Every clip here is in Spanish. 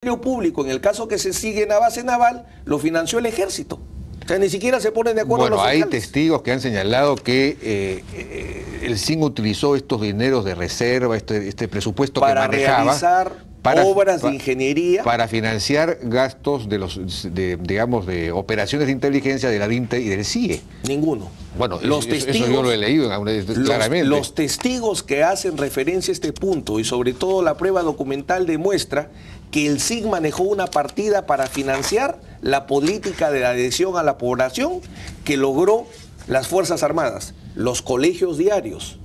público, en el caso que se sigue en la base naval, lo financió el ejército. O sea, ni siquiera se ponen de acuerdo los fiscales. Hay testigos que han señalado que el SIN utilizó estos dineros de reserva, este presupuesto para que manejaba realizar obras de ingeniería, para financiar gastos de operaciones de inteligencia de la DINTA y del CIE. Ninguno. Bueno, eso yo lo he leído claramente. Los testigos que hacen referencia a este punto y sobre todo la prueba documental demuestra que el SIN manejó una partida para financiar la política de adhesión a la población que logró las Fuerzas Armadas, los colegios diarios,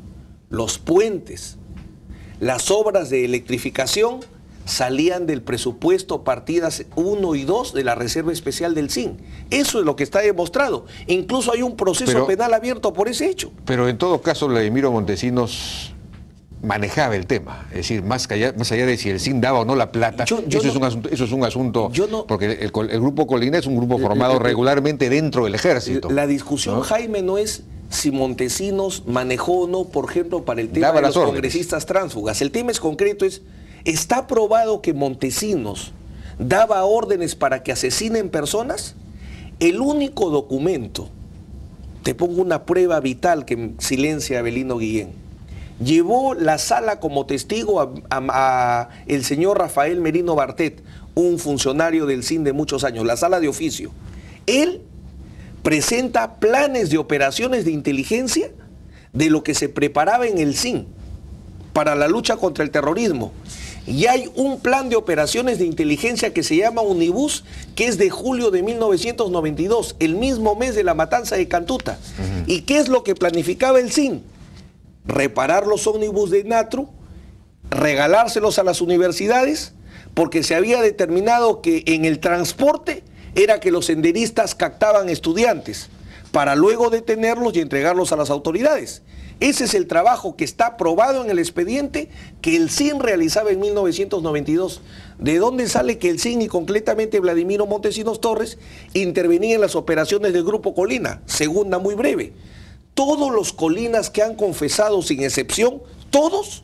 los puentes, las obras de electrificación salían del presupuesto partidas 1 y 2 de la Reserva Especial del SIN. Eso es lo que está demostrado. Incluso hay un proceso penal abierto por ese hecho. Pero en todo caso, Vladimiro Montesinos manejaba el tema, es decir, más allá de si el SIN daba o no la plata, eso es un asunto, porque el Grupo Colina es un grupo formado regularmente dentro del ejército. La discusión, ¿no, Jaime, no es si Montesinos manejó o no, por ejemplo, para el tema de los congresistas tránsfugas? El tema es concreto, ¿está probado que Montesinos daba órdenes para que asesinen personas? El único documento, te pongo una prueba vital que silencia a Abelino Guillén, llevó la sala como testigo a el señor Rafael Merino Bartet, un funcionario del SIN de muchos años, la sala de oficio. Él presenta planes de operaciones de inteligencia de lo que se preparaba en el SIN para la lucha contra el terrorismo. Y hay un plan de operaciones de inteligencia que se llama Unibus, que es de julio de 1992, el mismo mes de la matanza de Cantuta. ¿Y qué es lo que planificaba el SIN? Reparar los ómnibus de Natru, regalárselos a las universidades, porque se había determinado que en el transporte era que los senderistas captaban estudiantes, para luego detenerlos y entregarlos a las autoridades. Ese es el trabajo que está probado en el expediente que el SIN realizaba en 1992. ¿De dónde sale que el SIN y concretamente Vladimiro Montesinos Torres intervenía en las operaciones del Grupo Colina? Segunda, muy breve. Todos los colinas que han confesado sin excepción, todos,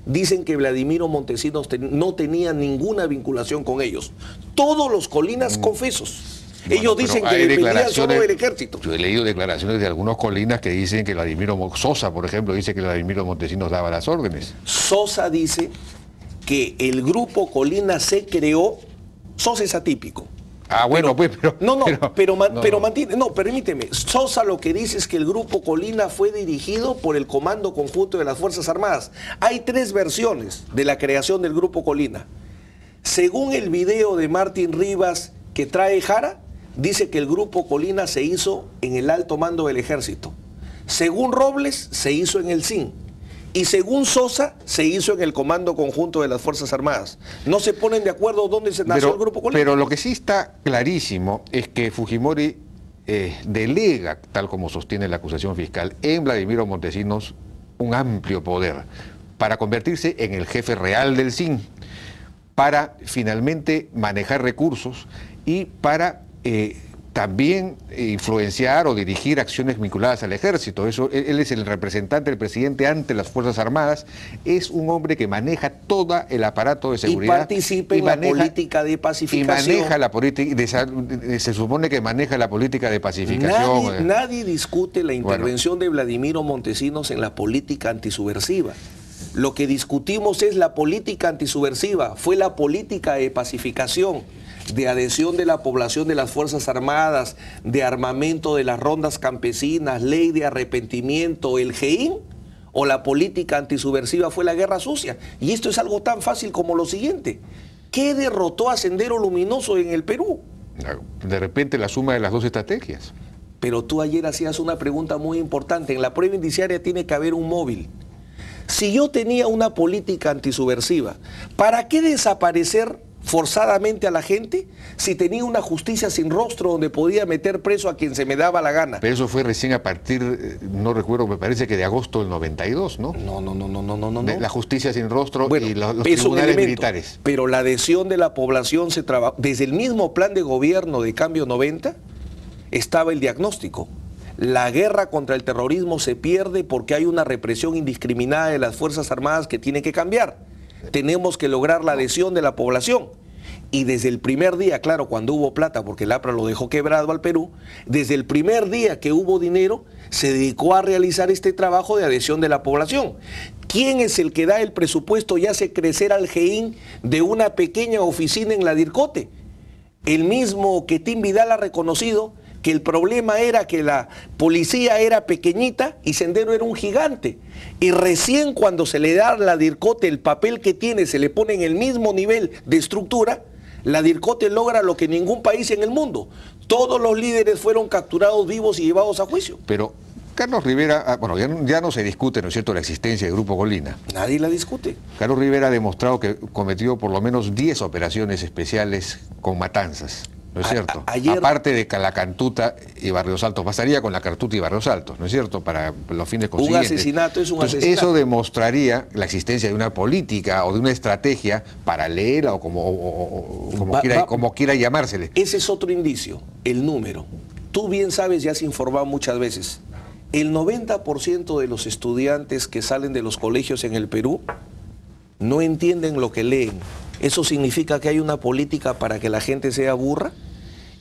dicen que Vladimiro Montesinos no tenía ninguna vinculación con ellos. Todos los colinas confesos. Bueno, ellos dicen que dependían solo del ejército. Yo he leído declaraciones de algunos colinas que dicen que Sosa, por ejemplo, dice que Vladimiro Montesinos daba las órdenes. Sosa dice que el Grupo Colina se creó, Sosa es atípico. Permíteme. Sosa lo que dice es que el Grupo Colina fue dirigido por el Comando Conjunto de las Fuerzas Armadas. Hay 3 versiones de la creación del Grupo Colina. Según el video de Martín Rivas que trae Jara, dice que el Grupo Colina se hizo en el alto mando del ejército. Según Robles, se hizo en el SIN. Y según Sosa, se hizo en el Comando Conjunto de las Fuerzas Armadas. No se ponen de acuerdo dónde se nació el Grupo Colina. Pero lo que sí está clarísimo es que Fujimori delega, tal como sostiene la acusación fiscal, en Vladimiro Montesinos un amplio poder para convertirse en el jefe real del SIN, para finalmente manejar recursos y para también influenciar o dirigir acciones vinculadas al ejército. Él es el representante del presidente ante las Fuerzas Armadas, es un hombre que maneja todo el aparato de seguridad. Y participa en la política de pacificación. Y maneja la política, se supone que maneja la política de pacificación. Nadie discute la intervención de Vladimiro Montesinos en la política antisubversiva. Lo que discutimos es la política antisubversiva, fue la política de pacificación, de adhesión de la población de las Fuerzas Armadas, de armamento de las rondas campesinas, ley de arrepentimiento, el GEIN, o la política antisubversiva fue la guerra sucia. Y esto es algo tan fácil como lo siguiente. ¿Qué derrotó a Sendero Luminoso en el Perú? De repente la suma de las 2 estrategias. Pero tú ayer hacías una pregunta muy importante. En la prueba indiciaria tiene que haber un móvil. Si yo tenía una política antisubversiva, ¿para qué desaparecer forzadamente a la gente si tenía una justicia sin rostro donde podía meter preso a quien se me daba la gana? Pero eso fue recién a partir, no recuerdo, me parece que de agosto del 92, ¿no? No. La justicia sin rostro y los tribunales militares. Pero la adhesión de la población se trabajó. Desde el mismo plan de gobierno de Cambio 90 estaba el diagnóstico. La guerra contra el terrorismo se pierde porque hay una represión indiscriminada de las Fuerzas Armadas que tiene que cambiar. Tenemos que lograr la adhesión de la población. Y desde el primer día, claro, cuando hubo plata, porque el APRA lo dejó quebrado al Perú, desde el primer día que hubo dinero, se dedicó a realizar este trabajo de adhesión de la población. ¿Quién es el que da el presupuesto y hace crecer al GEIN de una pequeña oficina en la DIRCOTE? El mismo Quetín Vidal ha reconocido que el problema era que la policía era pequeñita y Sendero era un gigante. Y recién cuando se le da a la DIRCOTE el papel que tiene, se le pone en el mismo nivel de estructura, la DIRCOTE logra lo que ningún país en el mundo. Todos los líderes fueron capturados vivos y llevados a juicio. Pero Carlos Rivera, bueno, ya no se discute, ¿no es cierto?, la existencia del Grupo Colina. Nadie la discute. Carlos Rivera ha demostrado que cometió por lo menos 10 operaciones especiales con matanzas, ¿no es cierto? Aparte de Calacantuta y Barrios Altos, bastaría con la Cantuta y Barrios Altos, ¿no es cierto?, para los fines consiguientes. Un asesinato es un asesinato. Eso demostraría la existencia de una política o de una estrategia paralela o como quiera llamársele. Ese es otro indicio, el número. Tú bien sabes, ya has informado muchas veces, el 90% de los estudiantes que salen de los colegios en el Perú no entienden lo que leen. ¿Eso significa que hay una política para que la gente sea burra?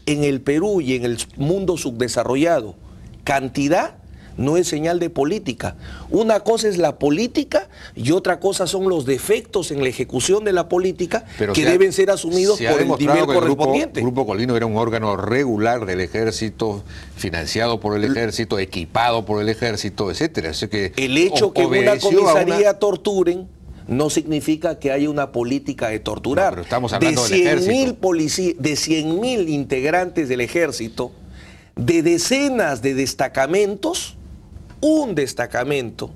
En el Perú y en el mundo subdesarrollado, cantidad no es señal de política. Una cosa es la política y otra cosa son los defectos en la ejecución de la política que deben ser asumidos por el nivel correspondiente. El Grupo Colina era un órgano regular del ejército, financiado por el ejército, equipado por el ejército, etcétera. Así que el hecho que una comisaría torturen no significa que haya una política de torturar. No, pero estamos hablando del ejército. De 100.000 integrantes del ejército, de decenas de destacamentos, un destacamento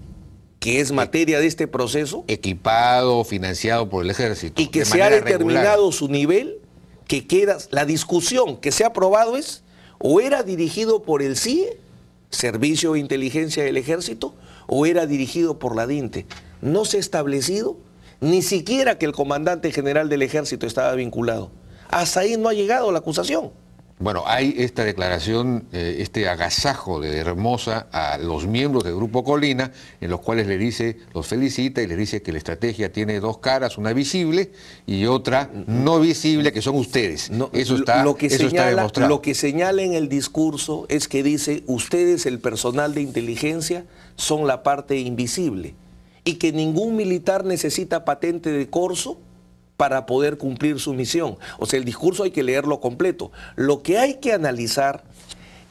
que es materia de este proceso, equipado, financiado por el ejército, y que se ha determinado su nivel, que queda, la discusión que se ha aprobado es, o era dirigido por el CIE, Servicio de Inteligencia del Ejército, o era dirigido por la DINTE. No se ha establecido ni siquiera que el comandante general del Ejército estaba vinculado. Hasta ahí no ha llegado la acusación. Bueno, hay esta declaración, este agasajo de Hermosa a los miembros del Grupo Colina, en los cuales los felicita y les dice que la estrategia tiene dos caras, una visible y otra no visible, que son ustedes. No, eso está demostrado. Lo que señala en el discurso es que dice, ustedes, el personal de inteligencia, son la parte invisible y que ningún militar necesita patente de corso para poder cumplir su misión. O sea, el discurso hay que leerlo completo. Lo que hay que analizar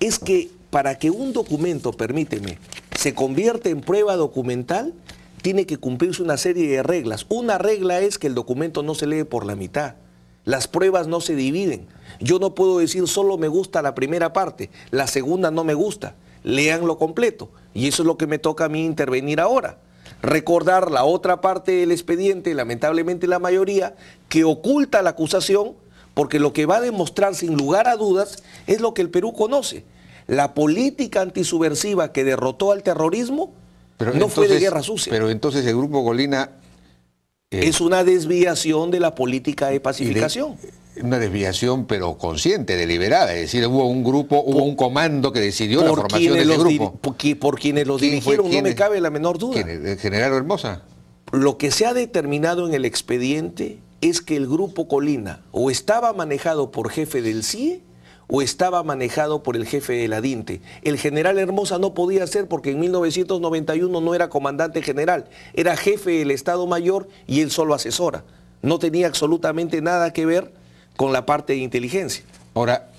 es que para que un documento, permíteme, se convierta en prueba documental, tiene que cumplirse una serie de reglas. Una regla es que el documento no se lee por la mitad. Las pruebas no se dividen. Yo no puedo decir solo me gusta la primera parte, la segunda no me gusta. Léanlo completo. Y eso es lo que me toca a mí intervenir ahora. Recordar la otra parte del expediente, lamentablemente la mayoría, que oculta la acusación, porque lo que va a demostrar sin lugar a dudas es lo que el Perú conoce. La política antisubversiva que derrotó al terrorismo fue de guerra sucia. Pero entonces el Grupo Colina... es una desviación de la política de pacificación. Una desviación, pero consciente, deliberada. Es decir, hubo un comando que decidió la formación de ese grupo. Por quienes los dirigieron, no me cabe la menor duda. ¿Quién? ¿El general Hermosa? Lo que se ha determinado en el expediente es que el Grupo Colina o estaba manejado por jefe del CIE o estaba manejado por el jefe de la DINTE. El general Hermosa no podía ser porque en 1991 no era comandante general, era jefe del Estado Mayor y él solo asesora. No tenía absolutamente nada que ver con la parte de inteligencia. Ahora,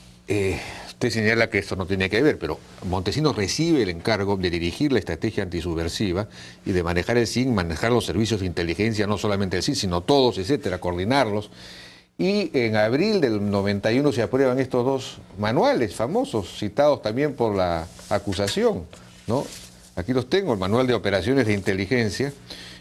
usted señala que esto no tiene que ver, pero Montesinos recibe el encargo de dirigir la estrategia antisubversiva y de manejar el SIN, manejar los servicios de inteligencia, no solamente el SIN, sino todos, etcétera, coordinarlos. Y en abril del 91 se aprueban estos dos manuales famosos, citados también por la acusación, ¿no? Aquí los tengo, el Manual de Operaciones de Inteligencia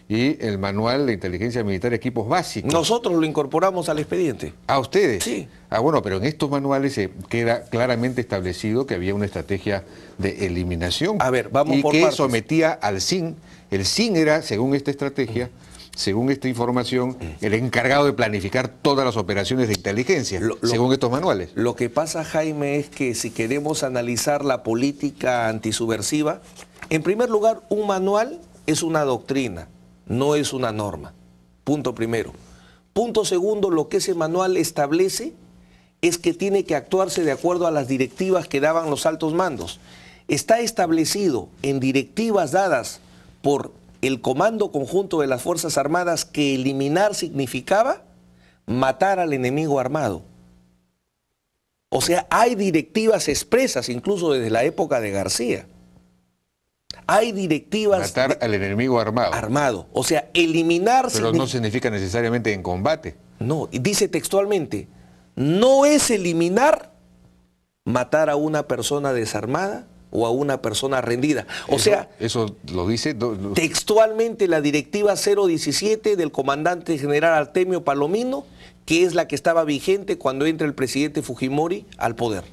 y el Manual de Inteligencia Militar Equipos Básicos. Nosotros lo incorporamos al expediente. ¿Ah, ustedes? Sí. Ah, bueno, pero en estos manuales queda claramente establecido que había una estrategia de eliminación. A ver, vamos por partes. Y que partes. sometía al SIN. El SIN era, según esta estrategia, según esta información, el encargado de planificar todas las operaciones de inteligencia, según estos manuales. Lo que pasa, Jaime, es que si queremos analizar la política antisubversiva, en primer lugar, un manual es una doctrina, no es una norma. Punto primero. Punto segundo, lo que ese manual establece es que tiene que actuarse de acuerdo a las directivas que daban los altos mandos. Está establecido en directivas dadas por el Comando Conjunto de las Fuerzas Armadas que eliminar significaba matar al enemigo armado. O sea, hay directivas expresas, incluso desde la época de García. Hay directivas... Matar al enemigo armado. Armado. O sea, eliminar... Pero no significa necesariamente en combate. No, dice textualmente, no es eliminar matar a una persona desarmada o a una persona rendida. O sea... Eso lo dice... Textualmente la directiva 017 del comandante general Artemio Palomino, que es la que estaba vigente cuando entra el presidente Fujimori al poder.